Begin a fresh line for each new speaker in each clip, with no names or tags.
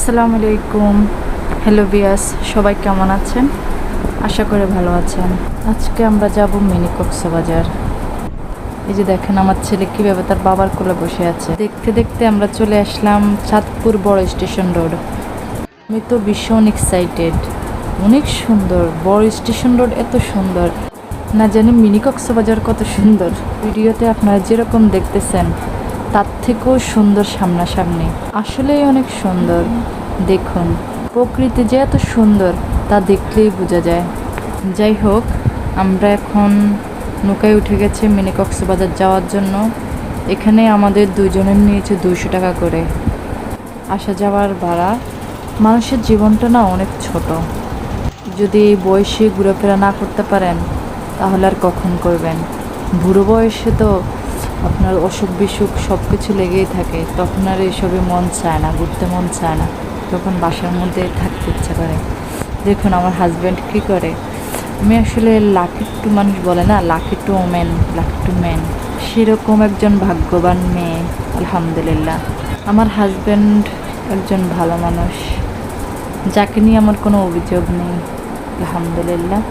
আসসালামু আলাইকুম। Hello viewers, সবাই কেমন আছেন? আশা করে ভালো আছেন। আজকে আমরা যাব মিনি কক্সবাজার। এই যে দেখেন আমার ছেলে কীভাবে তার বাবার কোলে বসে আছে। দেখতে দেখতে আমরা চলে আসলাম চাঁদপুর বড় স্টেশন রোড। আমি তো ভীষণ এক্সাইটেড, অনেক সুন্দর বড় স্টেশন রোড, এত সুন্দর না জানি মিনি কক্সবাজার কত সুন্দর। ভিডিওতে আপনারা যেরকম দেখতেছেন তার থেকেও সুন্দর সামনাসামনি, আসলেই অনেক সুন্দর। দেখুন প্রকৃতি যে এত সুন্দর তা দেখলেই বোঝা যায়। যাই হোক, আমরা এখন নৌকায় উঠে গেছে মিনি কক্সবাজার যাওয়ার জন্য। এখানে আমাদের দুজনের নিয়েছে 200 টাকা করে আসা যাওয়ার ভাড়া। মানুষের জীবনটা না অনেক ছোট, যদি এই বয়সে ঘোরাফেরা না করতে পারেন তাহলে আর কখন করবেন। বুড়ো বয়সে তো আপনার অসুখ বিসুখ সব কিছু লেগেই থাকে, তখন আর এসবে মন চায় না, ঘুরতে মন চায় না, তখন বাসার মধ্যে থাকতে ইচ্ছা করে। দেখুন আমার হাজব্যান্ড কী করে। আমি আসলে লাকি টু মানুষ বলে না, lucky to women, lucky to man, সেরকম একজন ভাগ্যবান মেয়ে আলহামদুলিল্লাহ। আমার হাজব্যান্ড একজন ভালো মানুষ, যাকে নিয়ে আমার কোনো অভিযোগ নেই আলহামদুলিল্লাহ।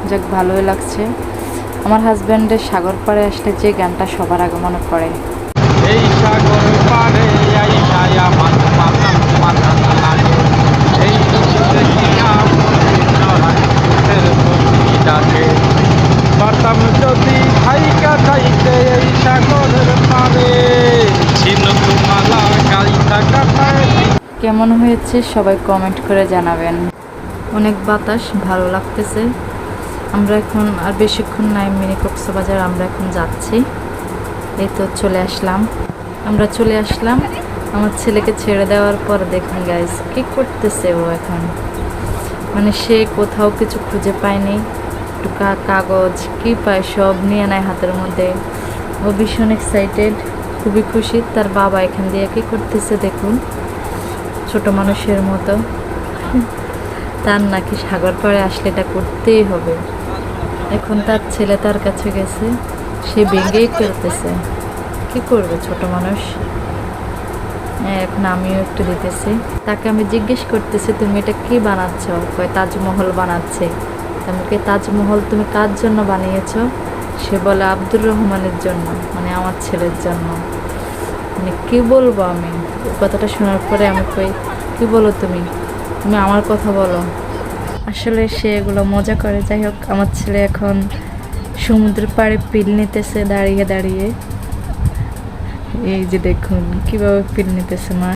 যাক, ভালোই লাগছে। আমার হাজব্যান্ডের সাগর পাড়ে আসলে যে গানটা সবার আগে মনে পড়ে,
এই সাগর পাড়ে আইসায়া মাথা মাথা মাথা লাগে এই ডাকে পারতাম যদি থাইকা থাইতে এই সাগরের পাড়ে ছিন্নমালা গাইতা কাটায়।
কেমন হয়েছে সবাই কমেন্ট করে জানাবেন। অনেক বাতাস, ভালো লাগতেছে। আমরা এখন আর বেশিক্ষণ নাই মিনি কক্সবাজার, আমরা এখন যাচ্ছি। এই তো চলে আসলাম, আমরা চলে আসলাম। আমার ছেলেকে ছেড়ে দেওয়ার পর দেখুন গাইজ কী করতেছে ও এখন। মানে সে কোথাও কিছু খুঁজে পায়নি, টুকা কাগজ কী পায় সব নিয়ে নেয় হাতের মধ্যে। ও ভীষণ এক্সাইটেড, খুবই খুশি। তার বাবা এখান দিয়ে কী করতেছে দেখুন, ছোট মানুষের মতো। তার নাকি সাগর পাড়ে আসলে এটা করতেই হবে। এখন তার ছেলে তার কাছে গেছে, সে ভেঙেই ফেলতেছে। কি করবে ছোট মানুষ। এখন আমিও একটু দিতেছি। তাকে আমি জিজ্ঞেস করতেছি তুমি এটা কি বানাচ্ছ? কয় তাজমহল বানাচ্ছে। আমি কি তাজমহল তুমি কার জন্য বানিয়েছো? সে বলে আব্দুর রহমানের জন্য, মানে আমার ছেলের জন্য। মানে কি বলবো আমি, কথাটা শোনার পরে আমি কই কি বলো তুমি, তুমি আমার কথা বলো। আসলে সে এগুলো মজা করে। যাই হোক, আমার ছেলে এখন সমুদ্রের পাড়ে পিল নিতেছে দাঁড়িয়ে দাঁড়িয়ে। এই যে দেখুন কিভাবে পিল নিতেছে মা।